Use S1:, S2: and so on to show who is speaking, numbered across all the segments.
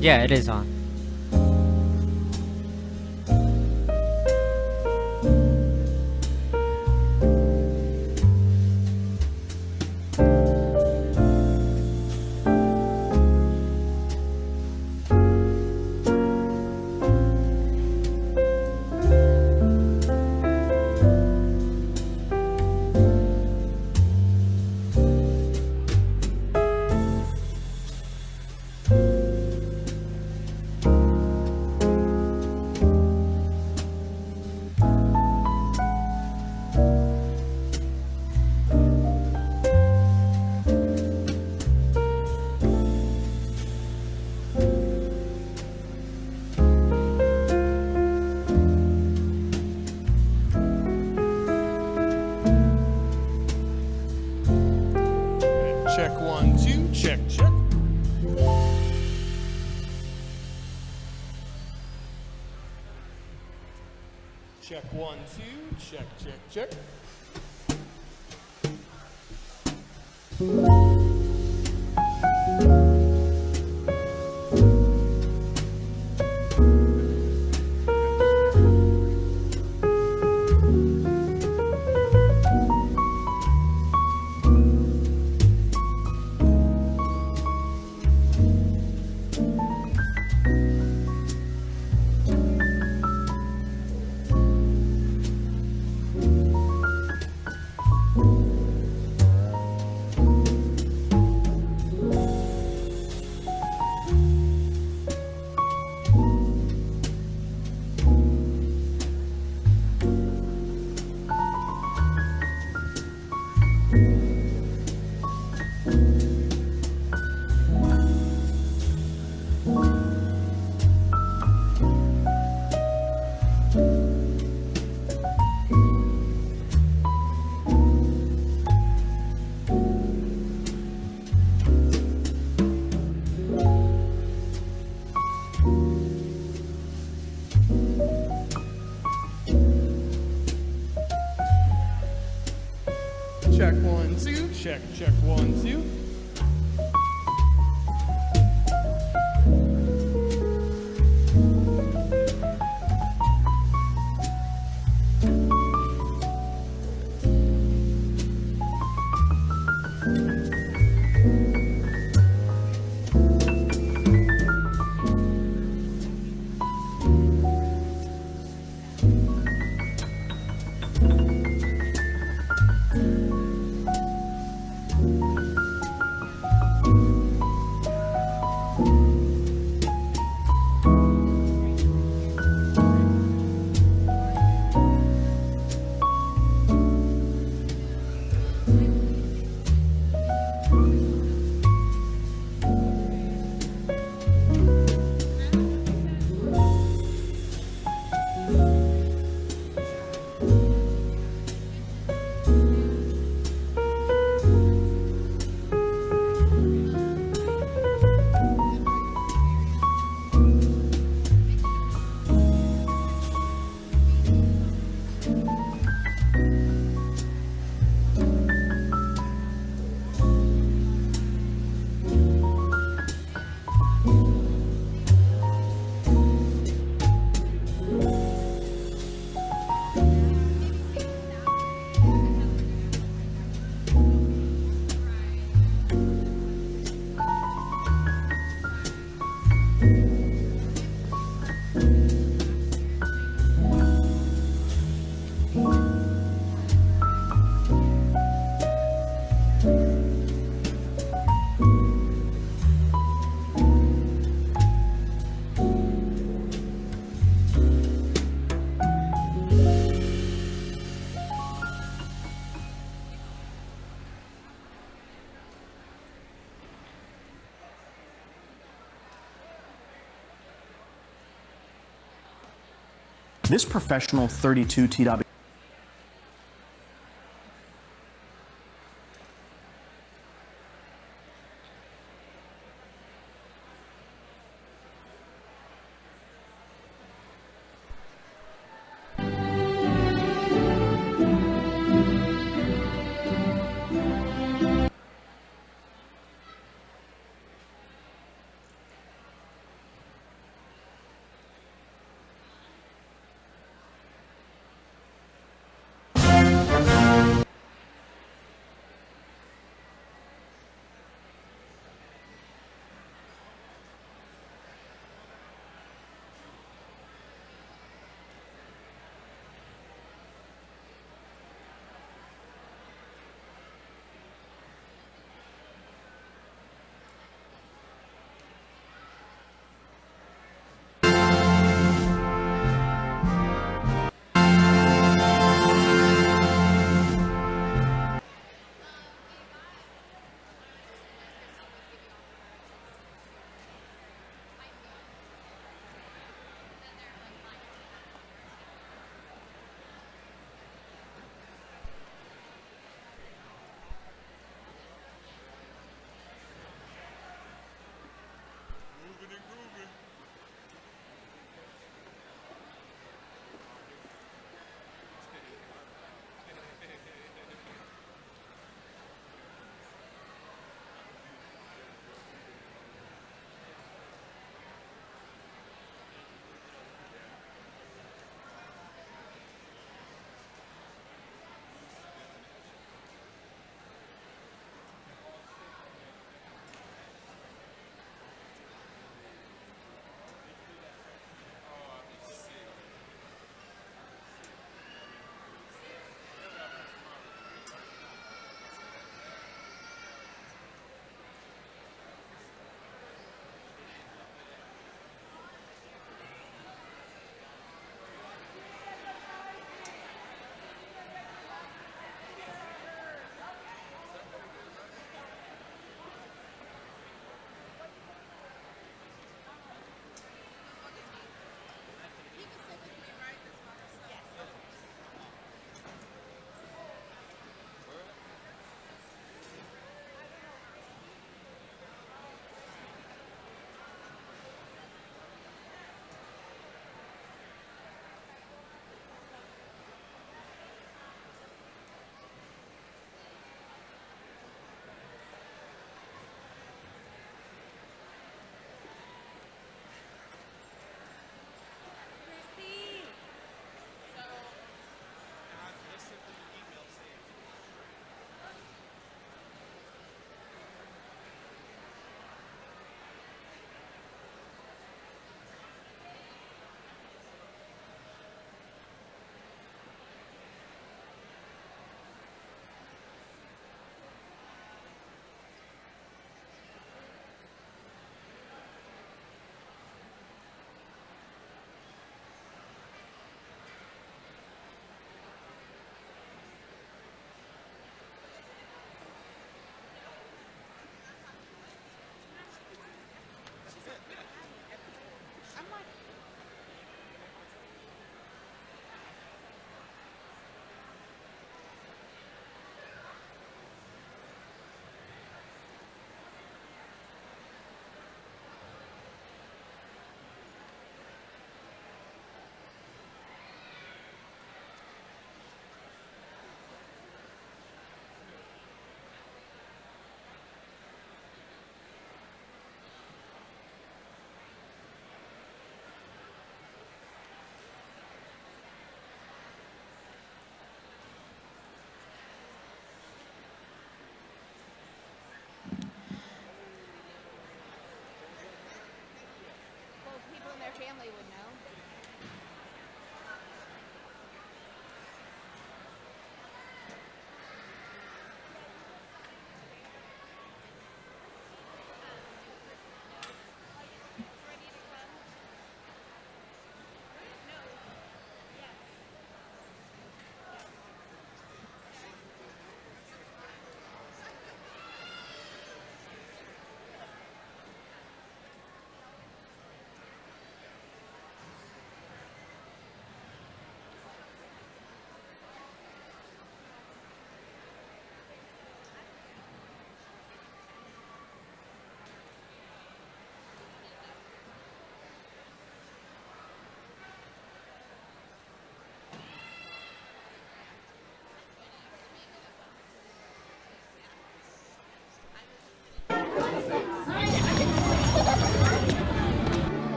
S1: Yeah, it is on.
S2: Check 1, 2, check, check. Check 1, 2, check, check, check. Check, check, 1, 2.
S1: This professional 32 TW
S3: family would know.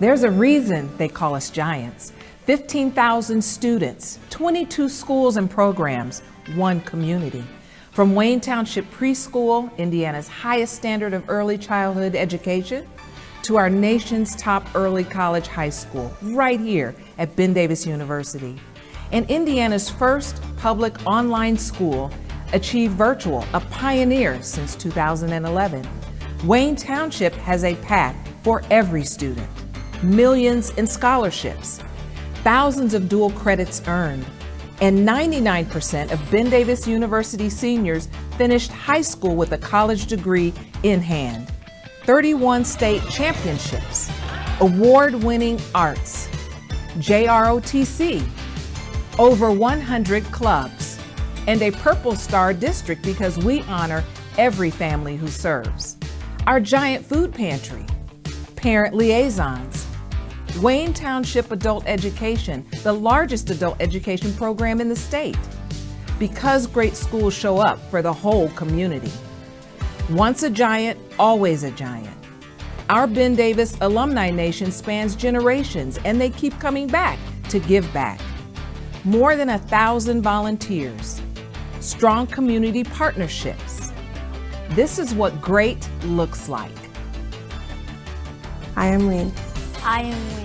S4: There's a reason they call us giants. 15,000 students, 22 schools and programs, one community. From Wayne Township Preschool, Indiana's highest standard of early childhood education, to our nation's top early college high school, right here at Ben Davis University. And Indiana's first public online school, Achieve Virtual, a pioneer since 2011. Wayne Township has a path for every student. Millions in scholarships, thousands of dual credits earned, and 99% of Ben Davis University seniors finished high school with a college degree in hand. 31 state championships, award-winning arts, JROTC, over 100 clubs, and a Purple Star district because we honor every family who serves. Our giant food pantry, parent liaisons, Wayne Township Adult Education, the largest adult education program in the state. Because great schools show up for the whole community. Once a giant, always a giant. Our Ben Davis Alumni Nation spans generations, and they keep coming back to give back. More than 1,000 volunteers, strong community partnerships. This is what great looks like.
S5: I am Wayne.
S6: I am Wayne.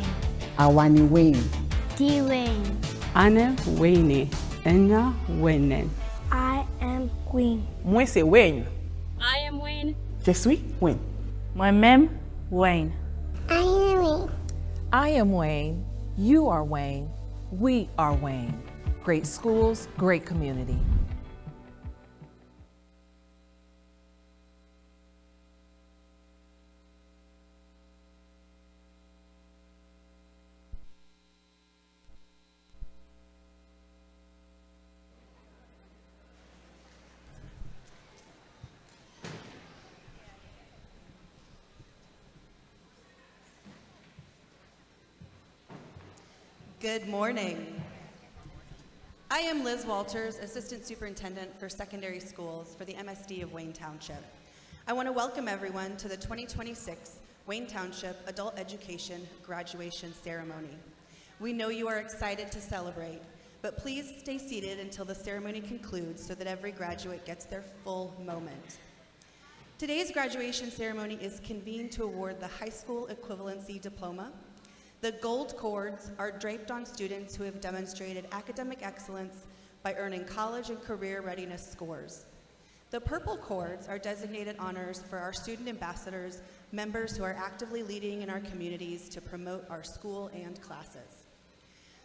S7: Awani Wayne.
S6: D. Wayne.
S8: Anna Wayne. Enya Wayne.
S6: I am Wayne.
S9: Moi c'est Wayne.
S6: I am Wayne.
S9: Je suis Wayne.
S8: Moi-même Wayne.
S5: I am Wayne.
S4: I am Wayne. You are Wayne. We are Wayne. Great schools, great community.
S10: Good morning. I am Liz Walters, Assistant Superintendent for Secondary Schools for the MSD of Wayne Township. I want to welcome everyone to the 2026 Wayne Township Adult Education Graduation Ceremony. We know you are excited to celebrate, but please stay seated until the ceremony concludes so that every graduate gets their full moment. Today's graduation ceremony is convened to award the High School Equivalency Diploma. The gold cords are draped on students who have demonstrated academic excellence by earning college and career readiness scores. The purple cords are designated honors for our student ambassadors, members who are actively leading in our communities to promote our school and classes.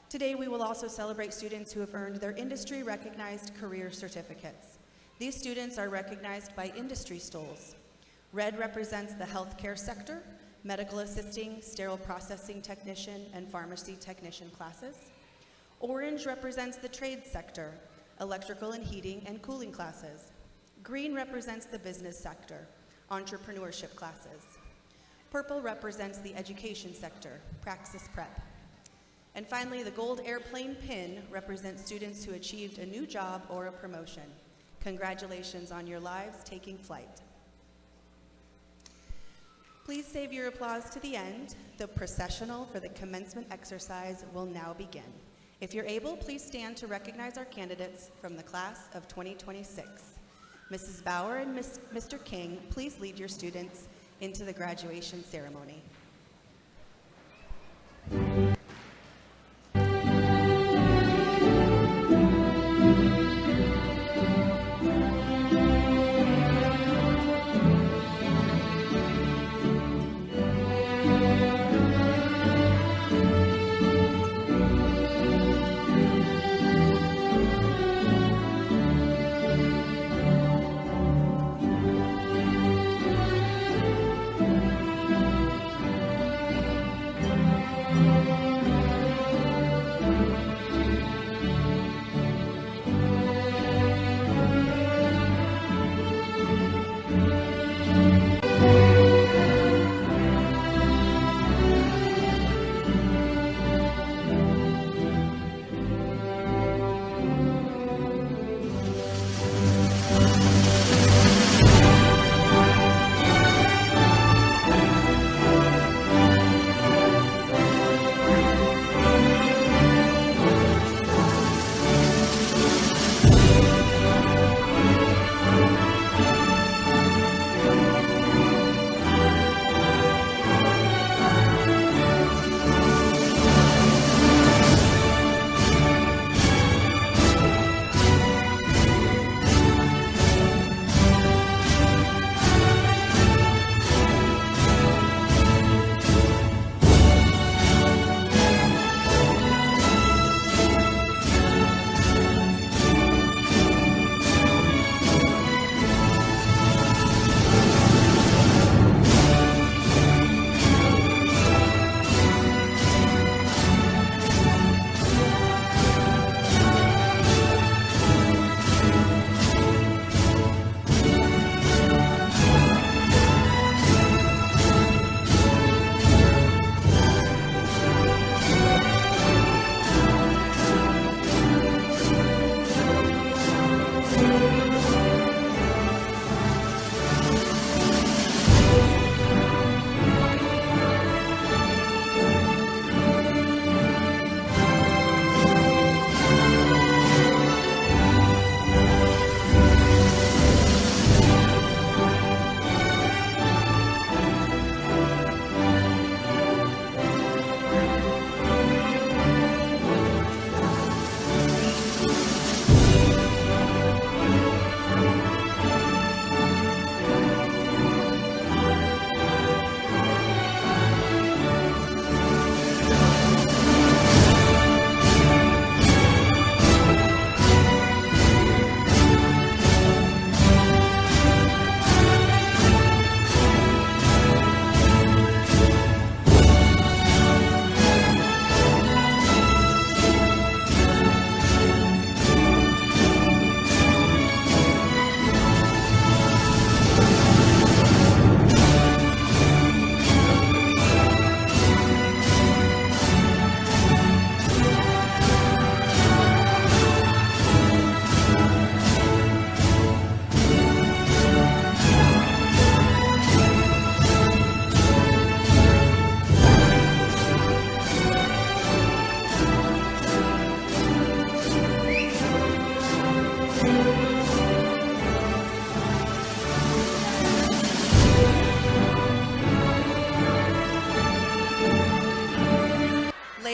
S10: Today, we will also celebrate students who have earned their industry-recognized career certificates. These students are recognized by industry stools. Red represents the healthcare sector, medical assisting, sterile processing technician, and pharmacy technician classes. Orange represents the trade sector, electrical and heating and cooling classes. Green represents the business sector, entrepreneurship classes. Purple represents the education sector, praxis prep. And finally, the gold airplane pin represents students who achieved a new job or a promotion. Congratulations on your lives taking flight. Please save your applause to the end. The processional for the commencement exercise will now begin. If you're able, please stand to recognize our candidates from the class of 2026. Mrs. Bauer and Mr. King, please lead your students into the graduation ceremony.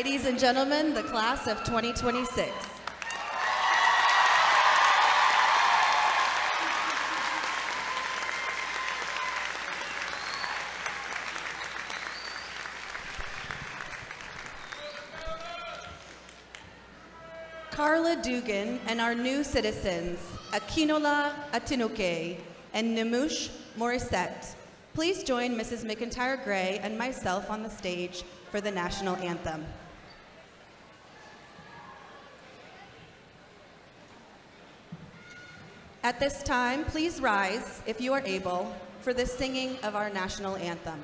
S10: Ladies and gentlemen, the class of 2026. Carla Dugan and our new citizens, Akinola Atinuke and Nimush Morissette, please join Mrs. McIntyre Gray and myself on the stage for the national anthem. At this time, please rise, if you are able, for the singing of our national anthem.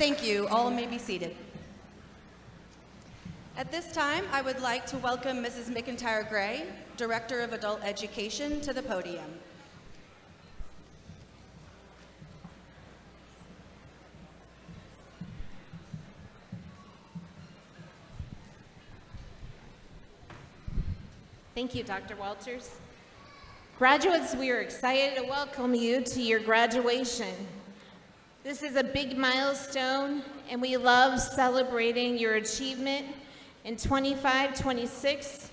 S10: Thank you. All may be seated. At this time, I would like to welcome Mrs. McIntyre Gray, Director of Adult Education, to the podium.
S3: Thank you, Dr. Walters. Graduates, we are excited to welcome you to your graduation. This is a big milestone, and we love celebrating your achievement. In 25-26,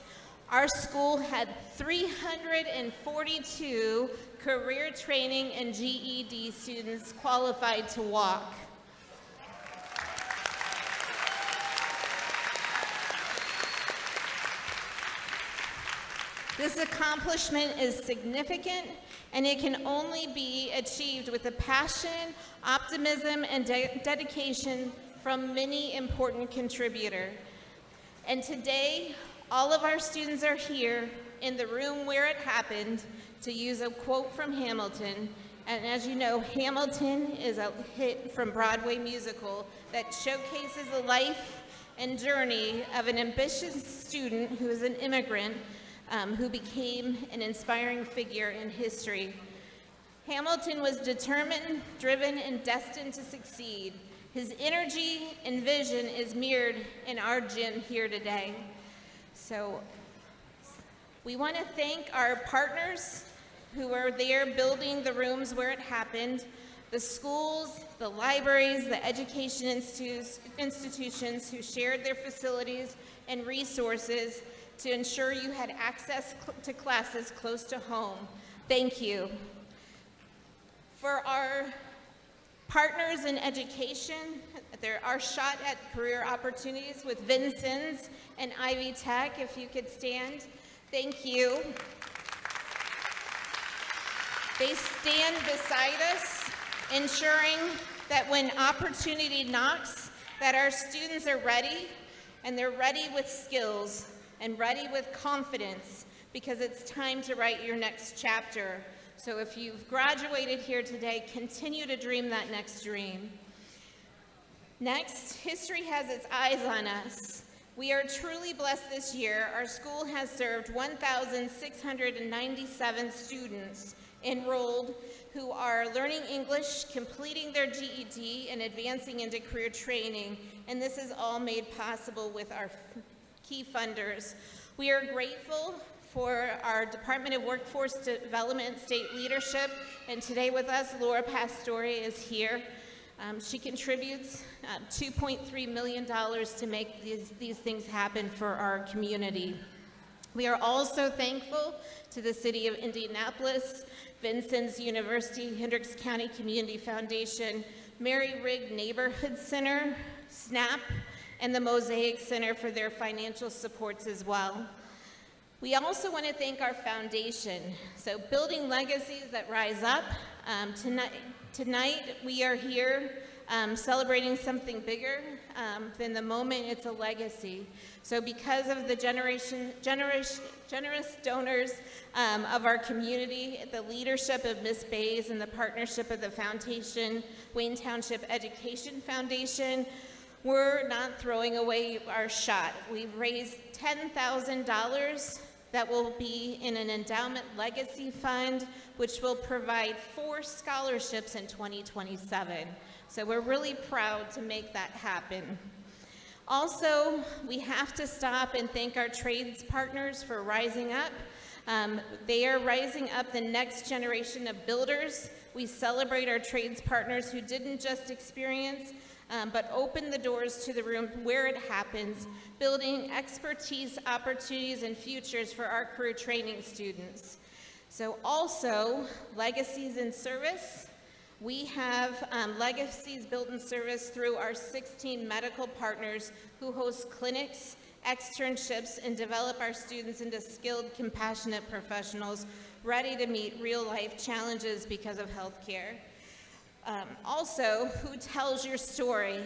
S3: our school had 342 career training and GED students qualified to walk. This accomplishment is significant, and it can only be achieved with the passion, optimism, and dedication from many important contributors. And today, all of our students are here in the room where it happened, to use a quote from Hamilton. And as you know, Hamilton is a hit from Broadway musical that showcases the life and journey of an ambitious student who is an immigrant who became an inspiring figure in history. Hamilton was determined, driven, and destined to succeed. His energy and vision is mirrored in our gym here today. So we want to thank our partners who are there building the rooms where it happened, the schools, the libraries, the education institutions who shared their facilities and resources to ensure you had access to classes close to home. Thank you. For our partners in education, there are shot at career opportunities with Vincennes and Ivy Tech. If you could stand, thank you. They stand beside us, ensuring that when opportunity knocks, that our students are ready, and they're ready with skills and ready with confidence, because it's time to write your next chapter. So if you've graduated here today, continue to dream that next dream. Next, history has its eyes on us. We are truly blessed this year. Our school has served 1,697 students enrolled who are learning English, completing their GED, and advancing into career training. And this is all made possible with our key funders. We are grateful for our Department of Workforce Development state leadership, and today with us, Laura Pastore is here. She contributes $2.3 million to make these things happen for our community. We are also thankful to the City of Indianapolis, Vincennes University, Hendricks County Community Foundation, Mary Rigg Neighborhood Center, SNAP, and the Mosaic Center for their financial supports as well. We also want to thank our foundation. So building legacies that rise up. Tonight we are here celebrating something bigger than the moment. It's a legacy. So because of the generous donors of our community, the leadership of Ms. Bays and the partnership of the foundation, Wayne Township Education Foundation, we're not throwing away our shot. We've raised $10,000 that will be in an endowment legacy fund, which will provide 4 scholarships in 2027. So we're really proud to make that happen. Also, we have to stop and thank our trades partners for rising up. They are rising up the next generation of builders. We celebrate our trades partners who didn't just experience but open the doors to the room where it happens, building expertise, opportunities, and futures for our career training students. So also, legacies in service. We have legacies built in service through our 16 medical partners who host clinics, externships, and develop our students into skilled, compassionate professionals ready to meet real-life challenges because of healthcare. Also, who tells your story?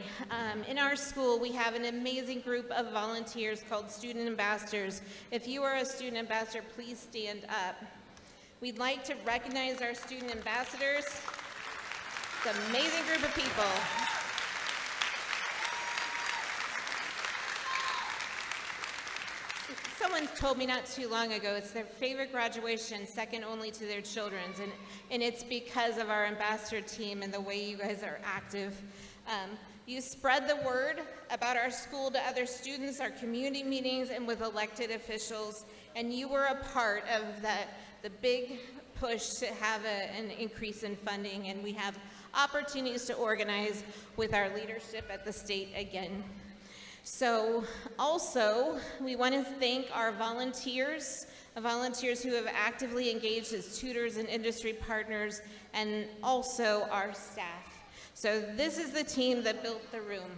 S3: In our school, we have an amazing group of volunteers called student ambassadors. If you are a student ambassador, please stand up. We'd like to recognize our student ambassadors. It's an amazing group of people. someone told me not too long ago it's their favorite graduation, second only to their children's, and it's because of our ambassador team and the way you guys are active. You spread the word about our school to other students, our community meetings, and with elected officials, and you were a part of the big push to have an increase in funding, and we have opportunities to organize with our leadership at the state again. So also, we want to thank our volunteers who have actively engaged as tutors and industry partners, and also our staff. So this is the team that built the room.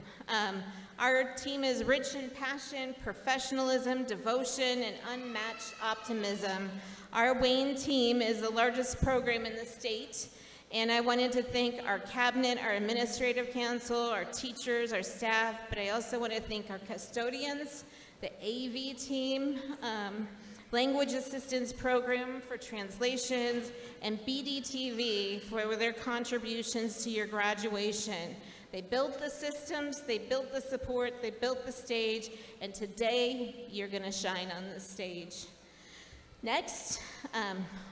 S3: Our team is rich in passion, professionalism, devotion, and unmatched optimism. Our Wayne team is the largest program in the state, and I wanted to thank our cabinet, our administrative council, our teachers, our staff, but I also want to thank our custodians, the AV team, Language Assistance Program for translations, and BDTV for their contributions to your graduation. They built the systems, they built the support, they built the stage, and today you're gonna shine on the stage. Next,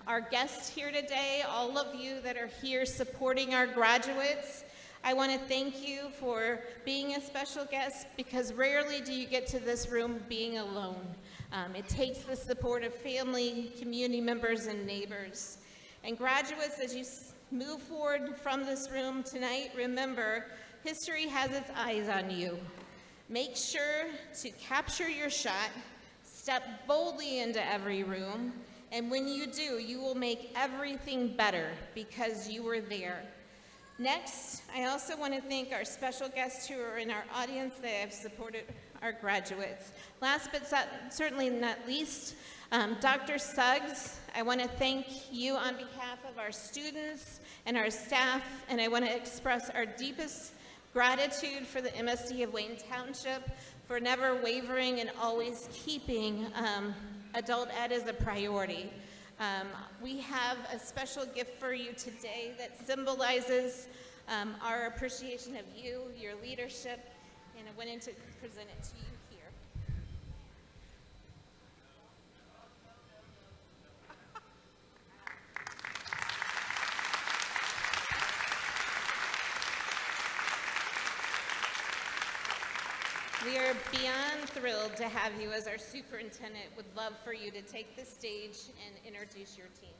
S3: our guests here today, all of you that are here supporting our graduates, I want to thank you for being a special guest, because rarely do you get to this room being alone. It takes the support of family, community members, and neighbors. And graduates, as you move forward from this room tonight, remember, history has its eyes on you. Make sure to capture your shot, step boldly into every room, and when you do, you will make everything better because you were there. Next, I also want to thank our special guests who are in our audience that have supported our graduates. Last but certainly not least, Dr. Suggs, I want to thank you on behalf of our students and our staff, and I want to express our deepest gratitude for the MSD of Wayne Township for never wavering and always keeping adult ed as a priority. We have a special gift for you today that symbolizes our appreciation of you, your leadership, and I wanted to present it to you here. We are beyond thrilled to have you as our superintendent. Would love for you to take the stage and introduce your team.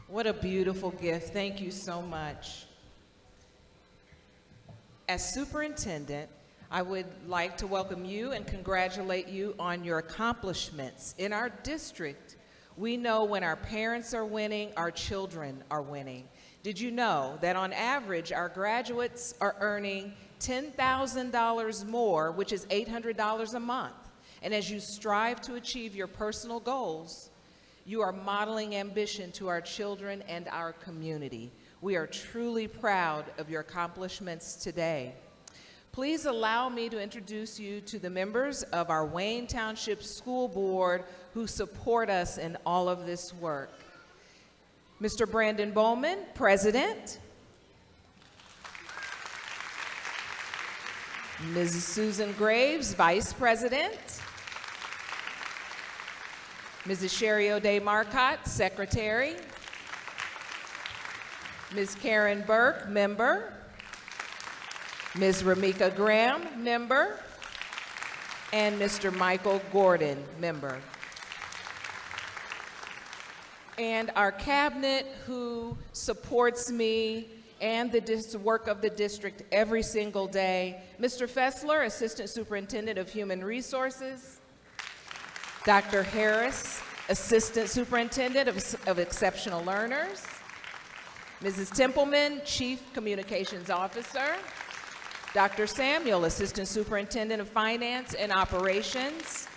S4: What a beautiful gift. Thank you so much. As superintendent, I would like to welcome you and congratulate you on your accomplishments. In our district, we know when our parents are winning, our children are winning. Did you know that on average, our graduates are earning $10,000 more, which is $800 a month? And as you strive to achieve your personal goals, you are modeling ambition to our children and our community. We are truly proud of your accomplishments today. Please allow me to introduce you to the members of our Wayne Township School Board who support us in all of this work. Mr. Brandon Bowman, President. Mrs. Susan Graves, Vice President. Mrs. Sherry O'Day Marcotte, Secretary. Ms. Karen Burke, Member. Ms. Ramika Graham, Member. And Mr. Michael Gordon, Member. And our cabinet who supports me and the work of the district every single day. Mr. Fessler, Assistant Superintendent of Human Resources. Dr. Harris, Assistant Superintendent of Exceptional Learners. Mrs. Templeman, Chief Communications Officer. Dr. Samuel, Assistant Superintendent of Finance and Operations.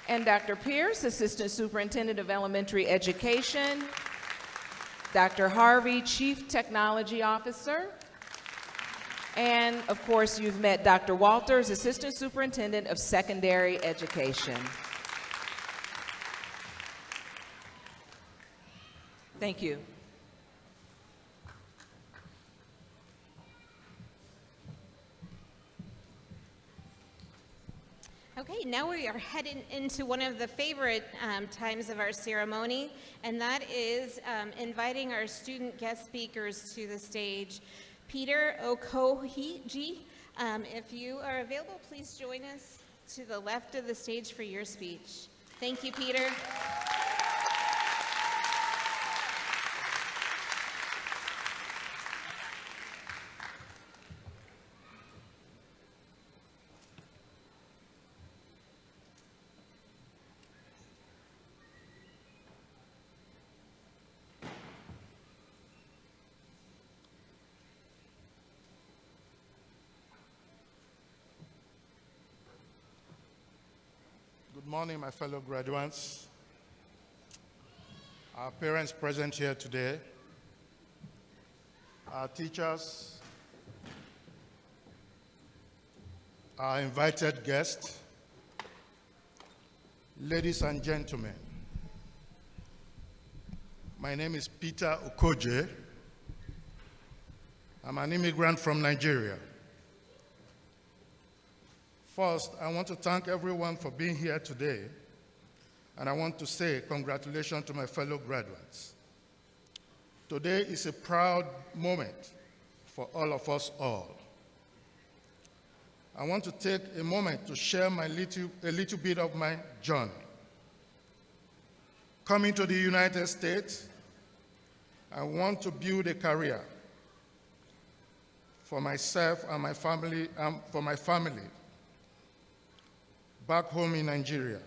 S4: And Dr. Pierce, Assistant Superintendent of Elementary Education. Dr. Harvey, Chief Technology Officer. And of course, you've met Dr. Walters, Assistant Superintendent of Secondary Education. Thank you.
S3: Okay, now we are heading into one of the favorite times of our ceremony, and that is inviting our student guest speakers to the stage. Peter Okohiji, if you are available, please join us to the left of the stage for your speech. Thank you, Peter.
S5: Good morning, my fellow graduates, our parents present here today, our teachers, our invited guests, ladies and gentlemen. My name is Peter Okoje. I'm an immigrant from Nigeria. First, I want to thank everyone for being here today, and I want to say congratulations to my fellow graduates. Today is a proud moment for all of us all. I want to take a moment to share a little bit of my journey. Coming to the United States, I want to build a career for myself and my family, back home in Nigeria.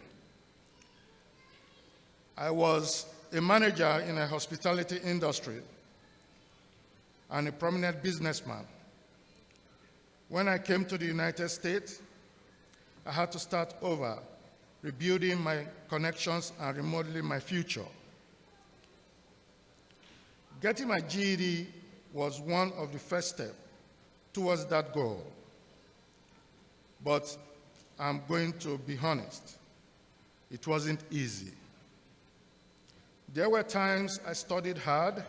S5: I was a manager in a hospitality industry and a prominent businessman. When I came to the United States, I had to start over, rebuilding my connections and remodeling my future. Getting my GED was one of the first steps towards that goal. But I'm going to be honest, it wasn't easy. There were times I studied hard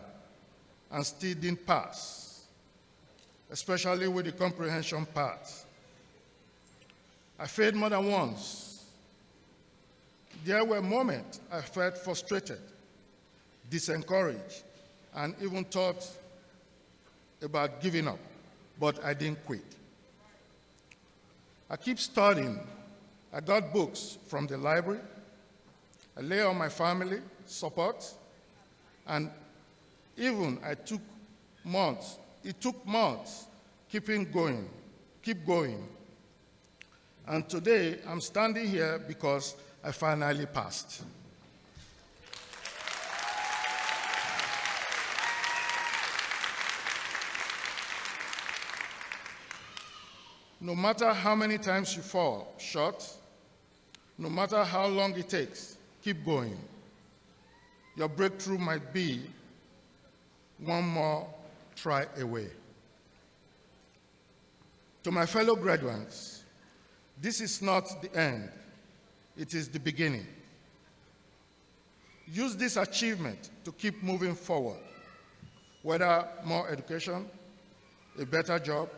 S5: and still didn't pass, especially with the comprehension part. I failed more than once. There were moments I felt frustrated, disencouraged, and even thought about giving up, but I didn't quit. I keep studying. I got books from the library. I lay on my family support, and even it took months keep going. And today, I'm standing here because I finally passed. No matter how many times you fall short, no matter how long it takes, keep going. Your breakthrough might be one more try away. To my fellow graduates, this is not the end, it is the beginning. Use this achievement to keep moving forward, whether more education, a better job,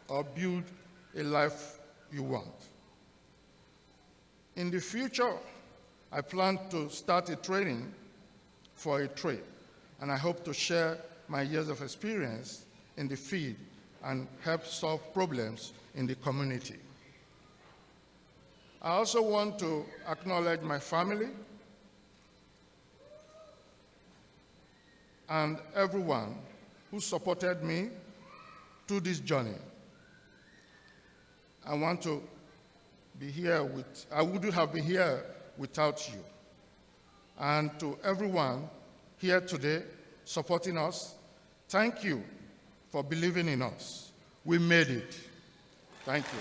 S5: or build a life you want. In the future, I plan to start a training for a trade, and I hope to share my years of experience in the field and help solve problems in the community. I also want to acknowledge my family and everyone who supported me through this journey. I want to be here I wouldn't have been here without you. And to everyone here today supporting us, thank you for believing in us. We made it. Thank you.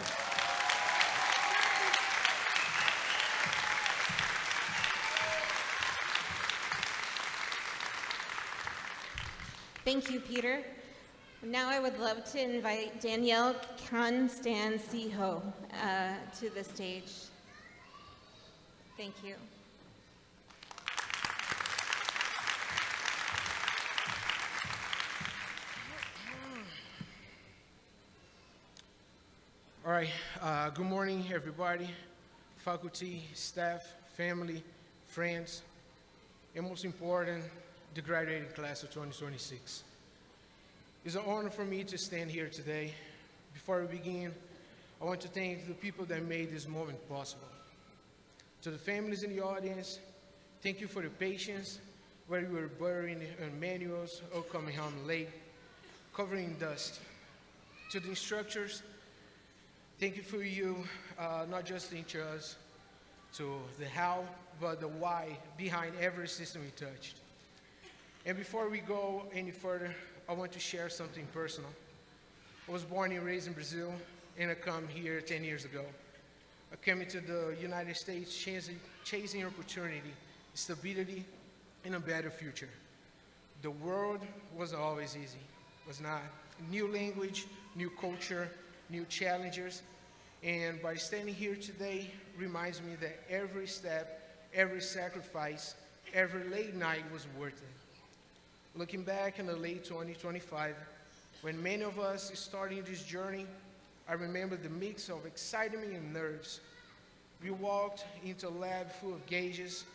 S3: Thank you, Peter. Now I would love to invite Danielle Constancio to the stage. Thank you.
S7: All right, good morning, everybody. faculty, staff, family, friends, and most important, the graduating class of 2026. It's an honor for me to stand here today. Before we begin, I want to thank the people that made this moment possible. To the families in the audience, thank you for the patience, whether you were burying in manuals or coming home late, covering dust. To the instructors, thank you for you not just teaching us to the how, but the why behind every system we touched. And before we go any further, I want to share something personal. I was born and raised in Brazil, and I come here 10 years ago. I came into the United States chasing opportunity, stability, and a better future. The world wasn't always easy, was not. New language, new culture, new challenges, and by standing here today reminds me that every step, every sacrifice, every late night was worth it. Looking back in the late 2025, when many of us starting this journey, I remember the mix of excitement and nerves. We walked into a lab full of gauges,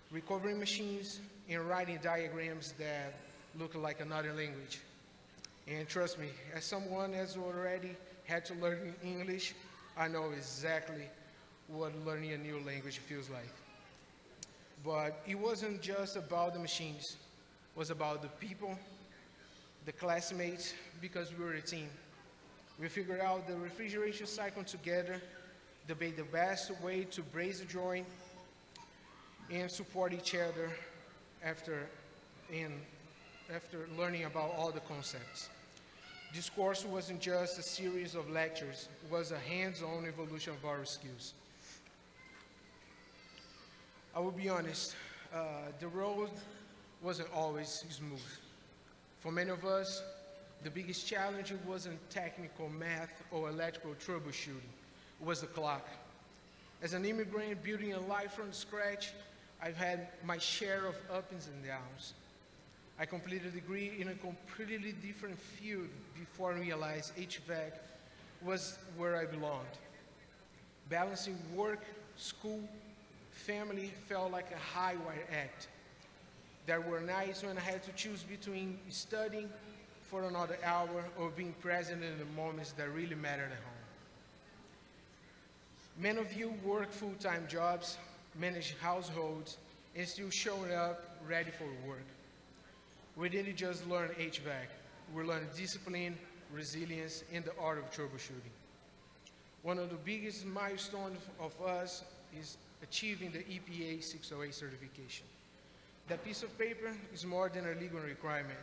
S7: recovering machines, and writing diagrams that looked like another language. And trust me, as someone that's already had to learn English, I know exactly what learning a new language feels like. But it wasn't just about the machines, it was about the people, the classmates, because we were a team. We figured out the refrigeration cycle together, debate the best way to braise the joint, and support each other after learning about all the concepts. This course wasn't just a series of lectures, it was a hands-on evolution of our skills. I will be honest, the road wasn't always smooth. For many of us, the biggest challenge wasn't technical math or electrical troubleshooting, it was the clock. As an immigrant building a life from scratch, I've had my share of ups and downs. I completed a degree in a completely different field before I realized HVAC was where I belonged. Balancing work, school, family felt like a high-wire act. There were nights when I had to choose between studying for another hour or being present in the moments that really mattered at home. Many of you work full-time jobs, manage households, and still showing up ready for work. We didn't just learn HVAC, we learned discipline, resilience, and the art of troubleshooting. One of the biggest milestones of us is achieving the EPA 608 certification. That piece of paper is more than a legal requirement.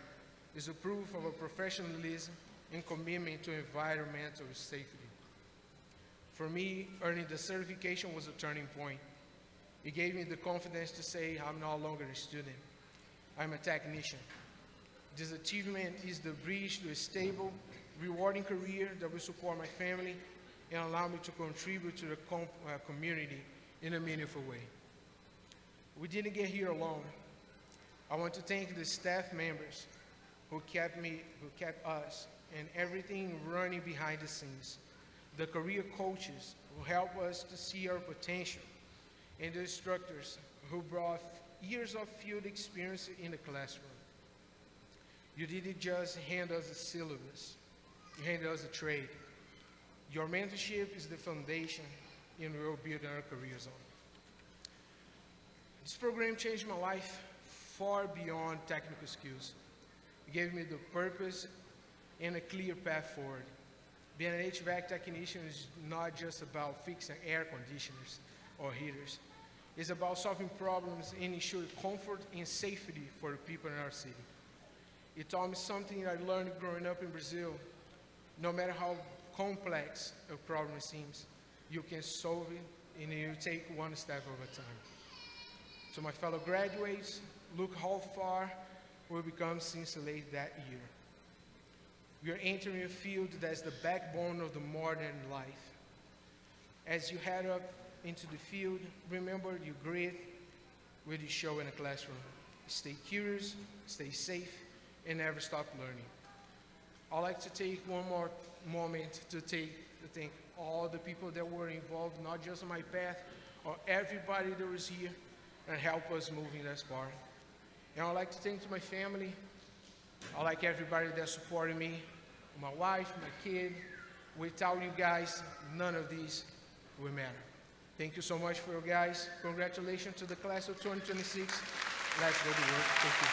S7: It's a proof of a professionalism and commitment to environmental safety. For me, earning the certification was a turning point. It gave me the confidence to say I'm no longer a student, I'm a technician. This achievement is the bridge to a stable, rewarding career that will support my family and allow me to contribute to the community in a meaningful way. We didn't get here alone. I want to thank the staff members who kept us and everything running behind the scenes, the career coaches who help us to see our potential, and the instructors who brought years of field experience in the classroom. You didn't just hand us a syllabus, you handed us a trade. Your mentorship is the foundation and we'll build our careers on. This program changed my life far beyond technical skills. It gave me the purpose and a clear path forward. Being an HVAC technician is not just about fixing air conditioners or heaters. It's about solving problems and ensuring comfort and safety for the people in our city. It taught me something I learned growing up in Brazil. No matter how complex a problem seems, you can solve it and you take one step at a time. To my fellow graduates, look how far we've become since late that year. We are entering a field that's the backbone of the modern life. As you head up into the field, remember your grit will show in the classroom. Stay curious, stay safe, and never stop learning. I'd like to take one more moment to thank all the people that were involved, not just on my path, everybody that was here and help us moving this far. And I'd like to thank my family. I'd like everybody that supported me, my wife, my kid. Without you guys, none of these would matter. Thank you so much for you guys. Congratulations to the class of 2026. Let's go to work. Thank you.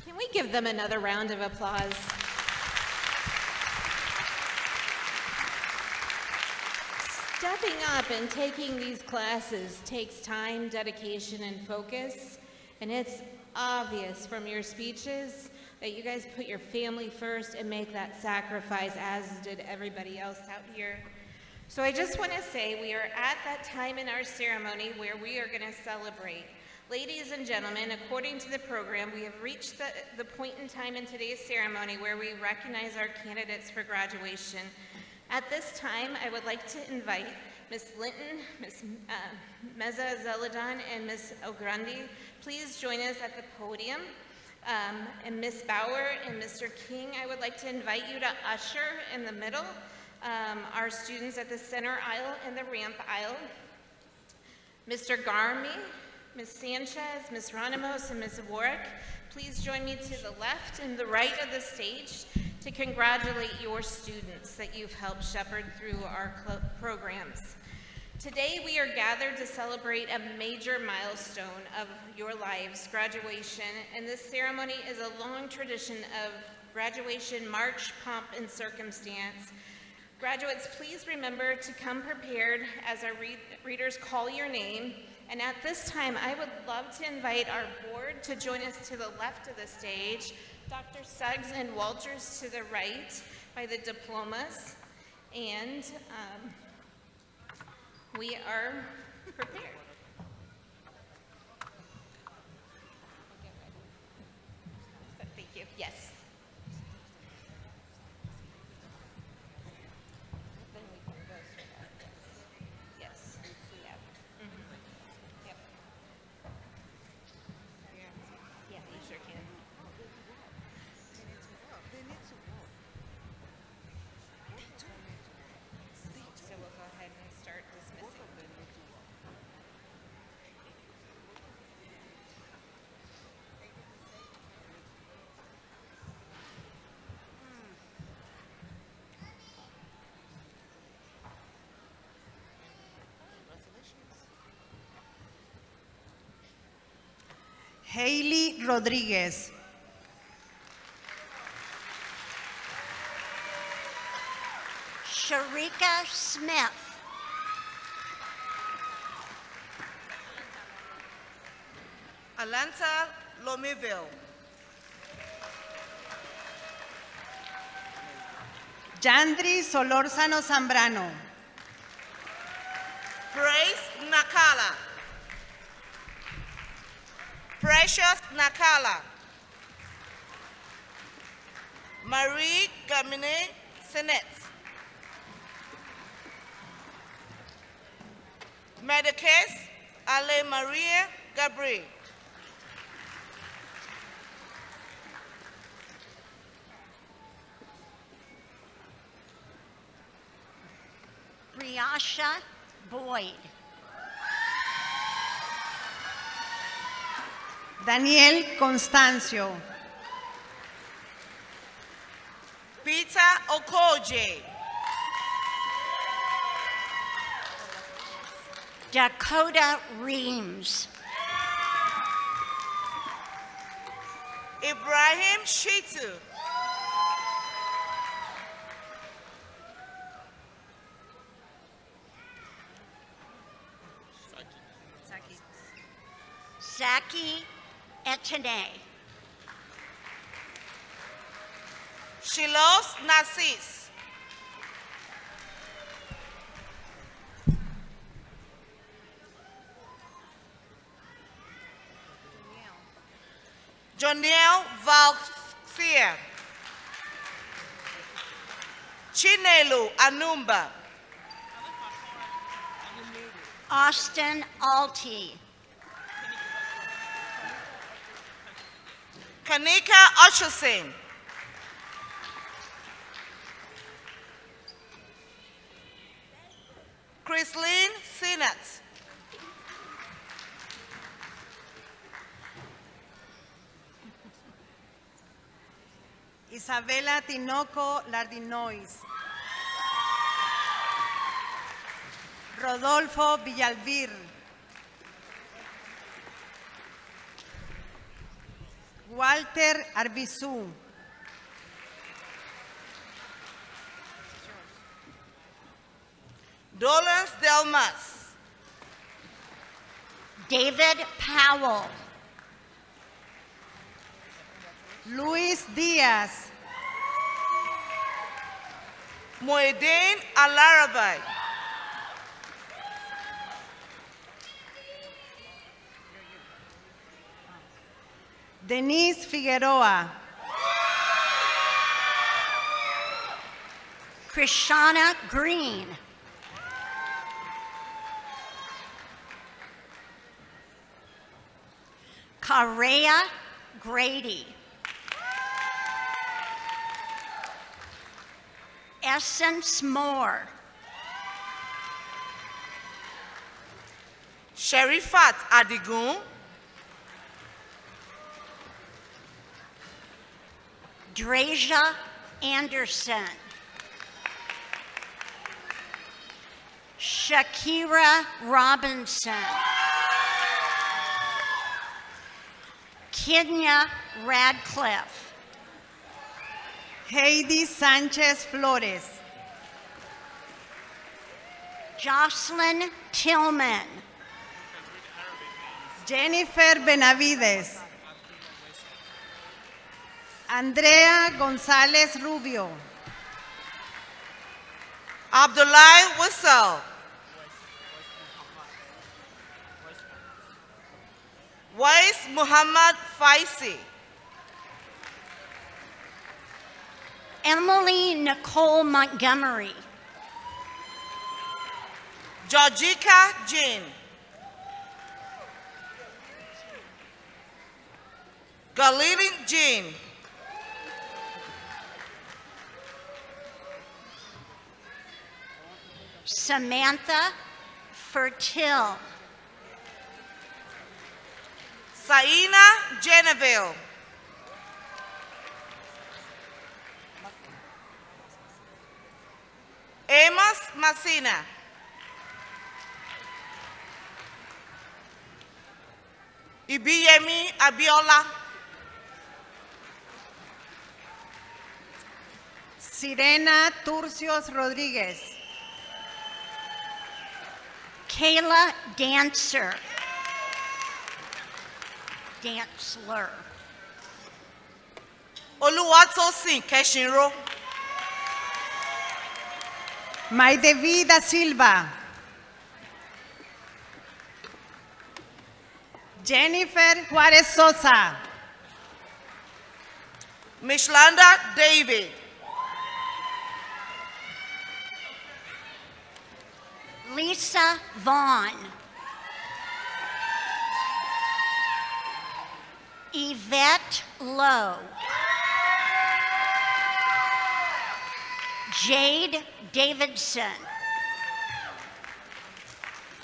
S3: Can we give them another round of applause? Stepping up and taking these classes takes time, dedication, and focus, and it's obvious from your speeches that you guys put your family first and make that sacrifice, as did everybody else out here. So I just want to say we are at that time in our ceremony where we are going to celebrate. Ladies and gentlemen, according to the program, we have reached the point in time in today's ceremony where we recognize our candidates for graduation. At this time, I would like to invite Ms. Linton, Ms. Meza Zeladon, and Ms. Ograndi. Please join us at the podium. And Ms. Bauer and Mr. King, I would like to invite you to usher in the middle our students at the center aisle and the ramp aisle. Mr. Garmi, Ms. Sanchez, Ms. Ranamos, and Ms. Warwick, please join me to the left and the right of the stage to congratulate your students that you've helped shepherd through our programs. Today we are gathered to celebrate a major milestone of your lives, graduation, and this ceremony is a long tradition of graduation march, pomp, and circumstance. Graduates, please remember to come prepared as our readers call your name. And at this time, I would love to invite our board to join us to the left of the stage, Dr. Suggs and Walters to the right by the diplomas, and we are prepared. Thank you. Yes. Then we can go straight out. Yes. Yes. Yeah. Yep. Yeah, you sure can. So we'll go ahead and start dismissing.
S11: Hailey Rodriguez.
S6: Sharika Smith.
S11: Alanta Lomiville. Jandri Solorzano Zambrano. Grace Nakala. Precious Nakala. Marie Gamine Senet. Medicus Ale Maria Gabriel.
S6: Riasha Boyd.
S11: Daniel Constancio. Peter Okoje.
S6: Dakota Reams.
S11: Ibrahim Shitu.
S6: Zaki Etene.
S11: Shilos Nasis. Jonelle Valfia. Chinelu Anumba.
S6: Austin Alty.
S11: Kanika Ochosin. Crislin Sinat.
S12: Isabela Tinoco Lardinois. Rodolfo Villalvir. Walter Arbizu.
S11: Dolans Delmas.
S6: David Powell.
S12: Luis Diaz.
S11: Moedin Alarabai.
S12: Denise Figueroa.
S6: Krishana Green. Karea Grady. Essence Moore.
S11: Sherifat Adigun.
S6: Drasia Anderson. Shakira Robinson. Kenya Radcliffe.
S12: Heidi Sanchez Flores.
S6: Jocelyn Tillman.
S12: Jennifer Benavides. Andrea González Rubio.
S11: Abdullah Wissel. Wais Muhammad Faisi.
S6: Emily Nicole Montgomery.
S11: Georgica Jean. Galilin Jean.
S6: Samantha Fertil.
S11: Saina Geneville. Amos Massina. Ibiyemi Abiola.
S12: Sirena Turcios Rodríguez.
S6: Kayla Dancer. Dantzler.
S11: Oluwatosin Keshinro.
S12: Maidevi da Silva. Jennifer Juárez Sosa.
S11: Mishlanda David.
S6: Lisa Vaughn. Yvette Lowe. Jade Davidson.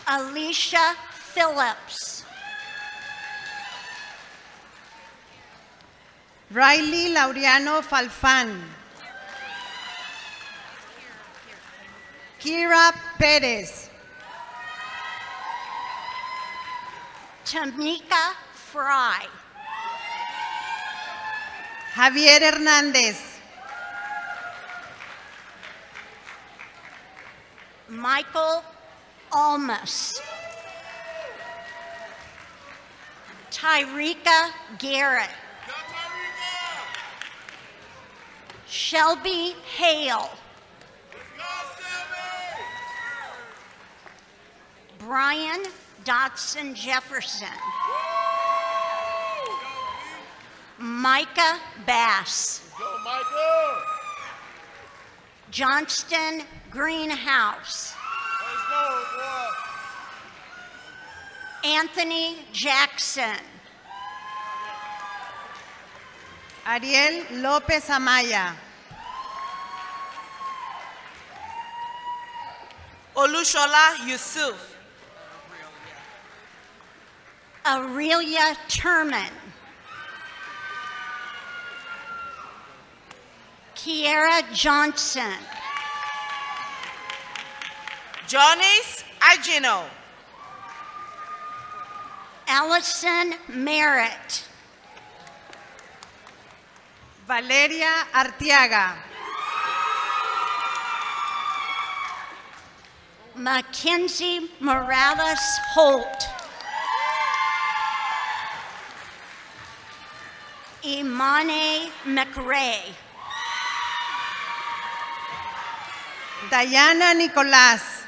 S6: Alicia Phillips.
S12: Riley Laureano Falfán. Kira Pérez.
S6: Tamika Fry.
S12: Javier Hernández.
S6: Michael Almus. Tyreka Garrett. Shelby Hale. Brian Dotson Jefferson. Micah Bass. Johnston Greenhouse. Anthony Jackson.
S12: Ariel López Amaya.
S11: Olushola Yusuf.
S6: Aurelia Turman. Kiera Johnson.
S11: Journi Agino.
S6: Allison Merritt.
S12: Valeria Arteaga.
S6: Mackenzie Morales Holt. Imane McRae.
S12: Diana Nicolás.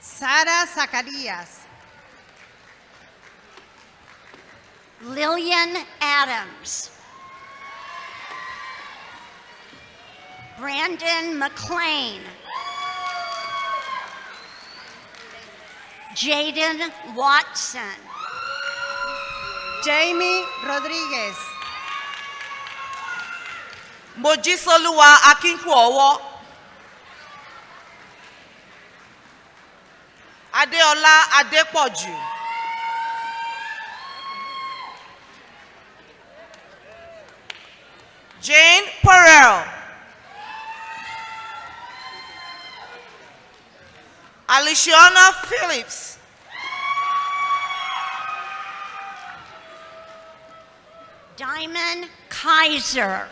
S12: Sara Zacarías.
S6: Lillian Adams. Brandon McLean. Jaden Watson.
S12: Jamie Rodríguez.
S11: Mojisoluwa Akinkuowo. Adeola Adepoju. Jane Porrell. Aliciana Phillips.
S6: Diamond Kaiser.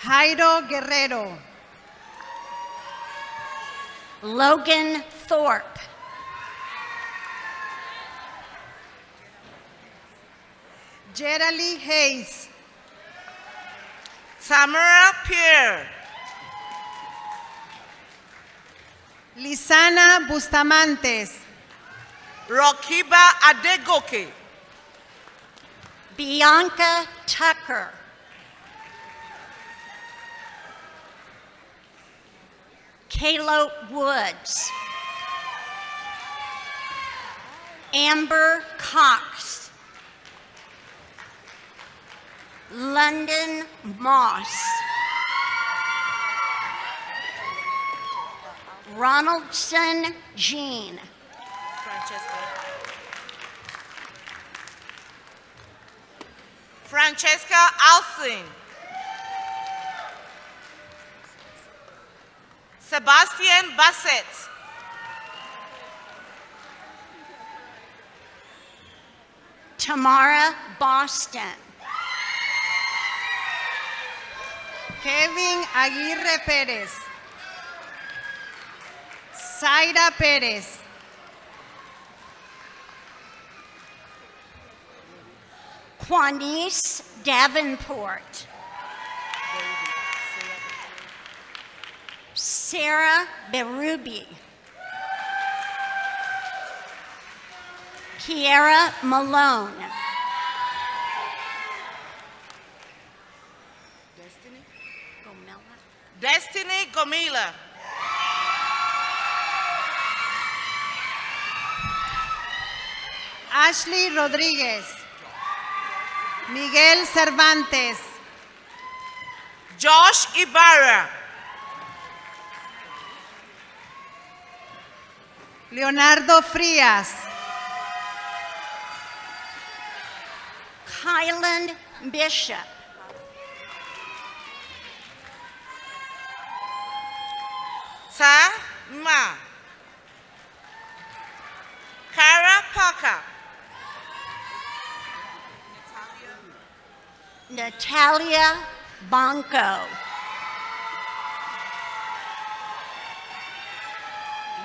S12: Jairo Guerrero.
S6: Logan Thorpe.
S12: Geraldine Hayes.
S11: Tamara Pierre.
S12: Lisana Bustamantes.
S11: Rokiba Adegoke.
S6: Bianca Tucker. Kalo Woods. Amber Cox. London Moss. Ronaldson Jean.
S11: Francesca Alcin. Sebastian Bassett.
S6: Tamara Boston.
S12: Kevin Aguirre Pérez. Zaira Pérez.
S6: Juanice Davenport. Sarah Berubi. Kiara Malone.
S11: Destiny Gomila.
S12: Ashley Rodríguez. Miguel Cervantes.
S11: Josh Ibarra.
S12: Leonardo Frías.
S6: Kylan Bishop.
S11: Ta Ma. Kara Parker.
S6: Natalia Bonko.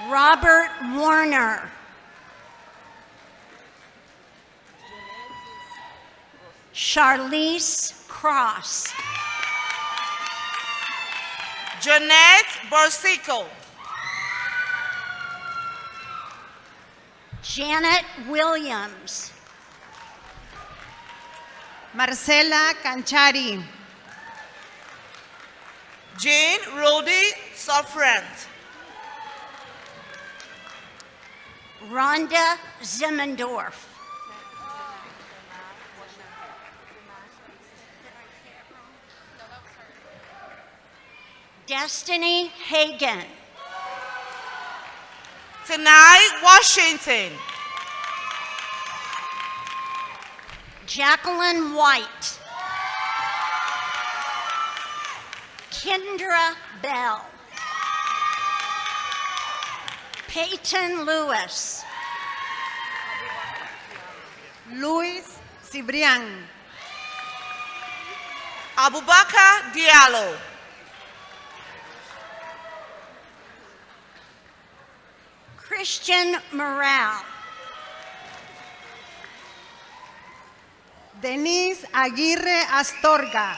S6: Robert Warner. Charlize Cross.
S11: Jeanette Borsico.
S6: Janet Williams.
S12: Marcela Canchari.
S11: Jean Rodi Sofrant.
S6: Rhonda Zimmendorf. Destiny Hagan.
S11: Tanai Washington.
S6: Jacqueline White. Kendra Bell. Peyton Lewis.
S12: Luis Cibrián.
S11: Abubakar Diallo.
S6: Christian Morale.
S12: Denise Aguirre Astorga.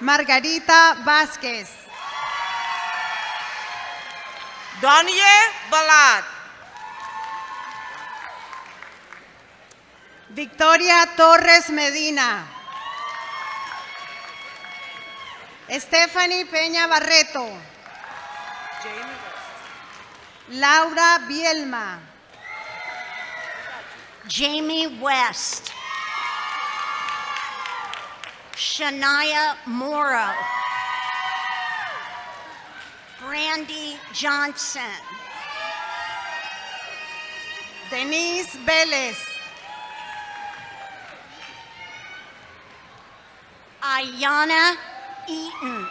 S12: Margarita Vázquez.
S11: Donye Balad.
S12: Victoria Torres Medina. Stephanie Peña Barreto. Laura Bielma.
S6: Jamie West. Shania Morrow. Brandy Johnson.
S12: Denise Vélez.
S6: Ayana Eaton.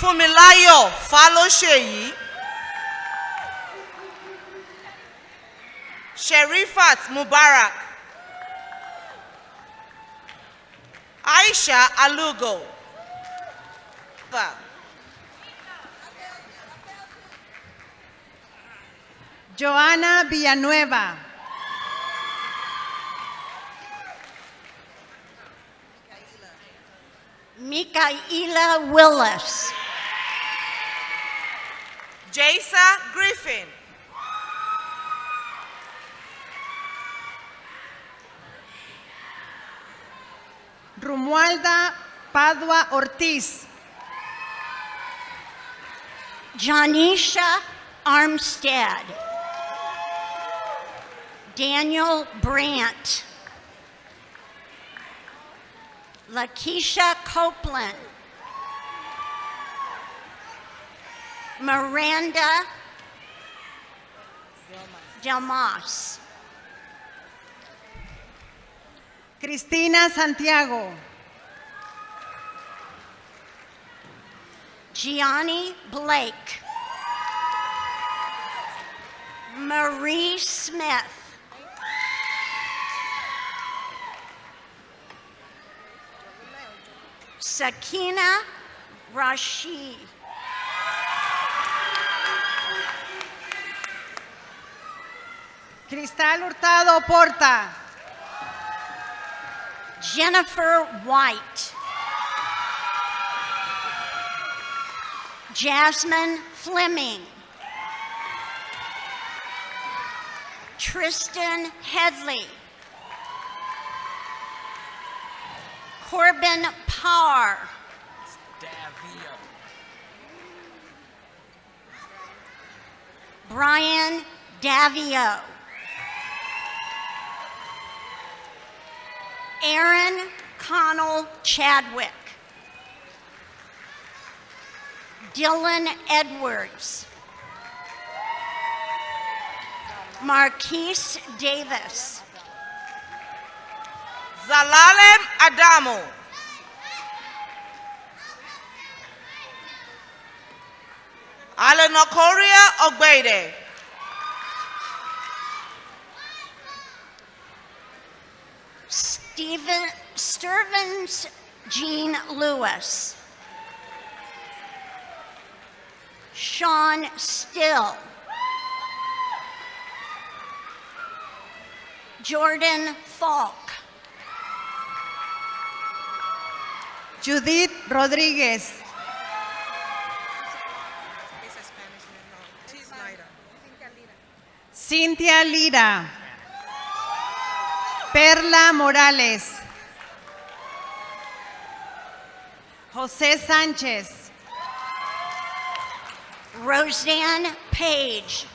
S11: Fumilayo Falosheyi. Sherifat Mubarak. Aisha Alugo.
S12: Joana Villanueva.
S6: Mikaela Willis.
S11: Jasa Griffin.
S12: Romualda Padua Ortiz.
S6: Janisha Armstead. Daniel Brandt. Lakeisha Copeland. Miranda Delmas.
S12: Cristina Santiago.
S6: Gianni Blake. Marie Smith. Sakina Rashid.
S12: Cristal Hurtado Porta.
S6: Jennifer White. Jasmine Fleming. Tristan Headley. Corbin Parr. Brian Davio. Aaron Connell Chadwick. Dylan Edwards. Marquise Davis.
S11: Zalalem Adamo. Alenokoria Ogbede.
S6: Sturvins Jean Lewis. Sean Still. Jordan Falk.
S12: Judith Rodríguez. Cintia Lira. Perla Morales. José Sánchez.
S6: Roseanne Page.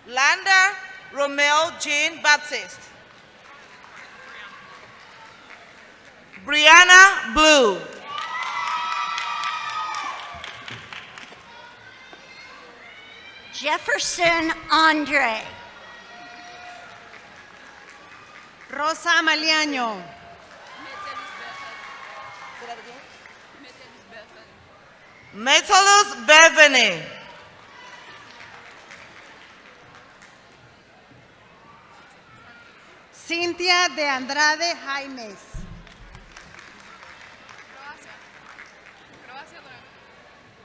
S11: Landa Romeo Jean Baptiste. Brianna Blue.
S6: Jefferson Andre.
S12: Rosa Maliaño.
S11: Metellus Bethany.
S12: Cintia de Andrade Jaimes.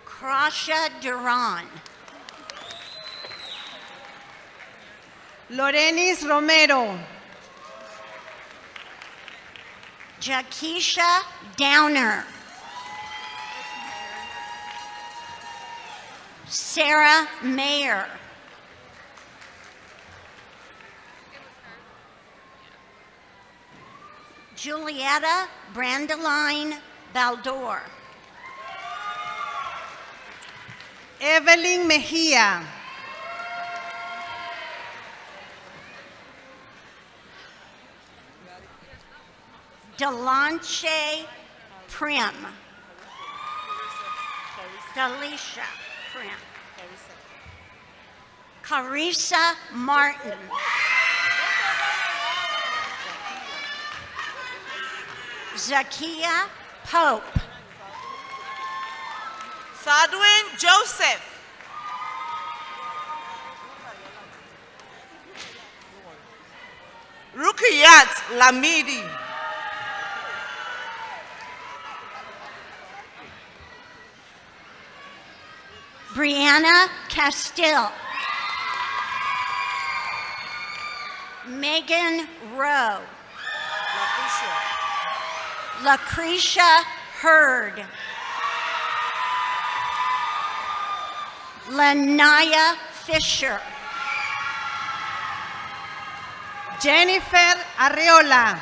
S6: Krasha Duran.
S12: Lorenis Romero.
S6: Jakisha Downer. Sarah Mayer. Julietta Brandeline Baldor.
S12: Evelyn Mejia.
S6: Delanche Prim. Delisha Prim. Carissa Martin. Zakia Pope.
S11: Sadwin Joseph. Rukiyat Lamidi.
S6: Brianna Castile. Megan Rowe. Lucretia Hurd. Lanaya Fisher.
S12: Jennifer Arriola.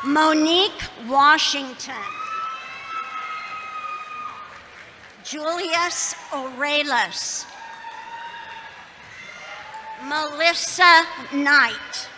S6: Monique Washington. Julius Orelis. Melissa Knight.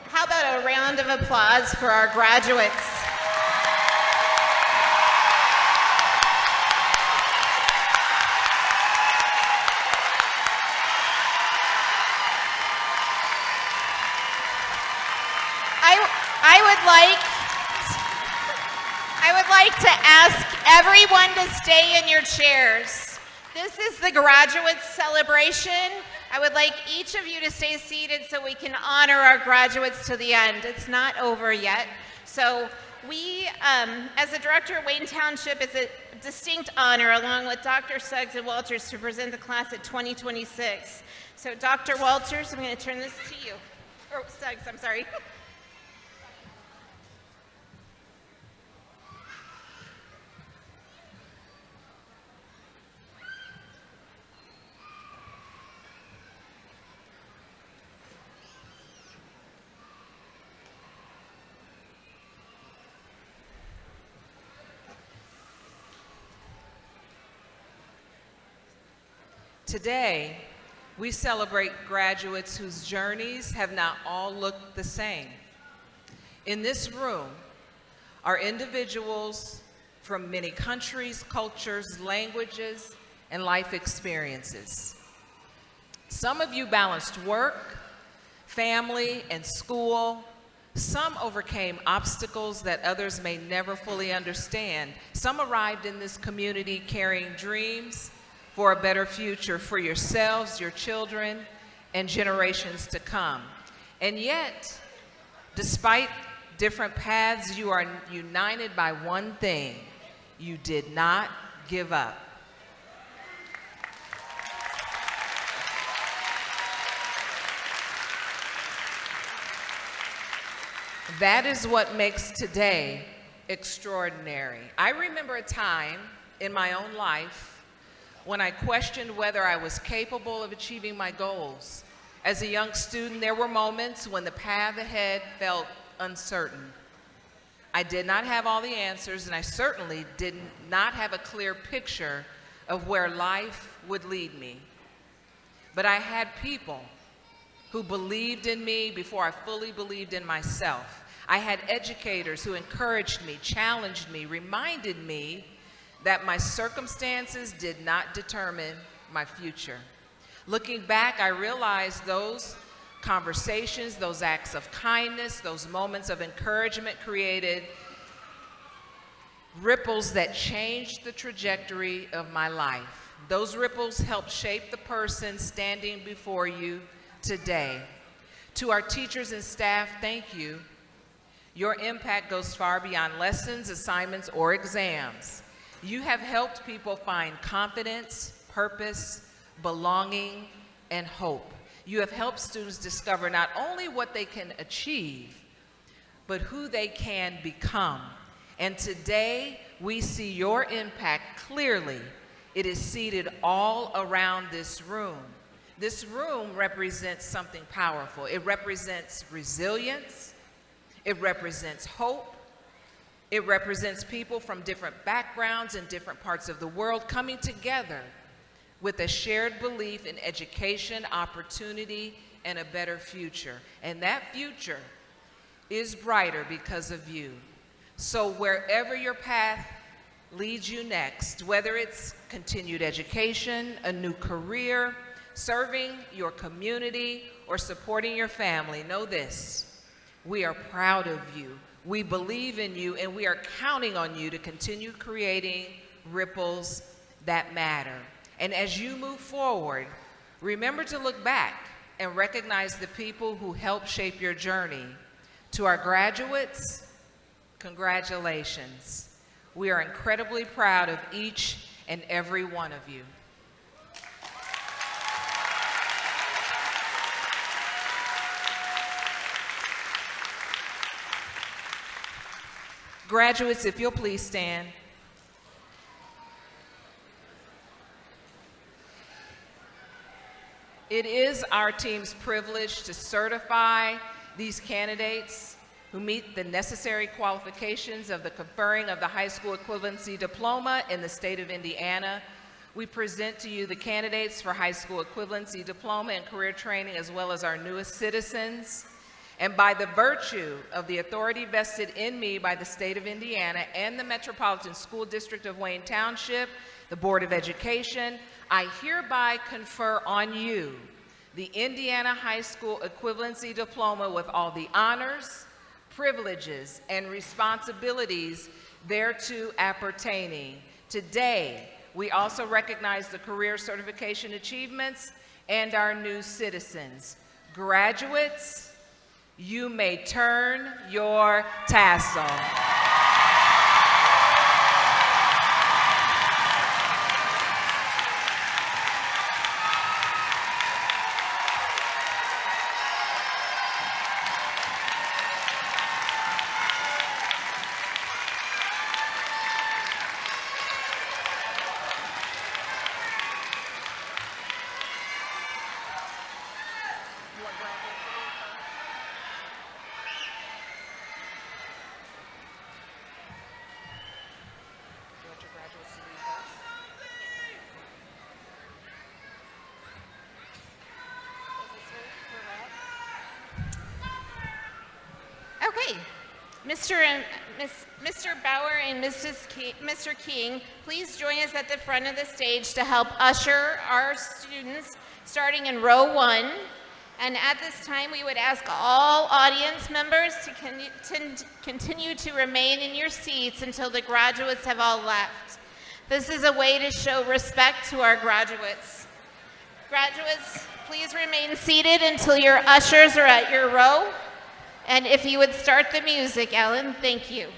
S3: How about a round of applause for our graduates? I would like to ask everyone to stay in your chairs. This is the graduate celebration. I would like each of you to stay seated so we can honor our graduates to the end. It's not over yet. So we, as the director of Wayne Township, it's a distinct honor, along with Dr. Suggs and Walters, to present the class of 2026. So Dr. Walters, I'm going to turn this to you. Or Suggs, I'm sorry.
S4: Today, we celebrate graduates whose journeys have not all looked the same. In this room are individuals from many countries, cultures, languages, and life experiences. Some of you balanced work, family, and school. Some overcame obstacles that others may never fully understand. Some arrived in this community carrying dreams for a better future for yourselves, your children, and generations to come. And yet, despite different paths, you are united by one thing: you did not give up. That is what makes today extraordinary. I remember a time in my own life when I questioned whether I was capable of achieving my goals. As a young student, there were moments when the path ahead felt uncertain. I did not have all the answers, and I certainly did not have a clear picture of where life would lead me. But I had people who believed in me before I fully believed in myself. I had educators who encouraged me, challenged me, reminded me that my circumstances did not determine my future. Looking back, I realized those conversations, those acts of kindness, those moments of encouragement created ripples that changed the trajectory of my life. Those ripples helped shape the person standing before you today. To our teachers and staff, thank you. Your impact goes far beyond lessons, assignments, or exams. You have helped people find confidence, purpose, belonging, and hope. You have helped students discover not only what they can achieve, but who they can become. And today, we see your impact clearly. It is seated all around this room. This room represents something powerful. It represents resilience. It represents hope. It represents people from different backgrounds and different parts of the world coming together with a shared belief in education, opportunity, and a better future. And that future is brighter because of you. So wherever your path leads you next, whether it's continued education, a new career, serving your community, or supporting your family, know this: we are proud of you. We believe in you, and we are counting on you to continue creating ripples that matter. And as you move forward, remember to look back and recognize the people who helped shape your journey. To our graduates, congratulations. We are incredibly proud of each and every one of you. Graduates, if you'll please stand. It is our team's privilege to certify these candidates who meet the necessary qualifications of the conferring of the high school equivalency diploma in the state of Indiana. We present to you the candidates for high school equivalency diploma and career training, as well as our newest citizens. And by the virtue of the authority vested in me by the state of Indiana and the Metropolitan School District of Wayne Township, the Board of Education, I hereby confer on you the Indiana High School Equivalency Diploma with all the honors, privileges, and responsibilities thereto appertaining. Today, we also recognize the career certification achievements and our new citizens. Graduates, you may turn your tassel.
S3: Okay, Mr. Bauer and Mr. King, please join us at the front of the stage to help usher our students starting in row 1. And at this time, we would ask all audience members to continue to remain in your seats until the graduates have all left. This is a way to show respect to our graduates. Graduates, please remain seated until your ushers are at your row. And if you would start the music, Ellen, thank you.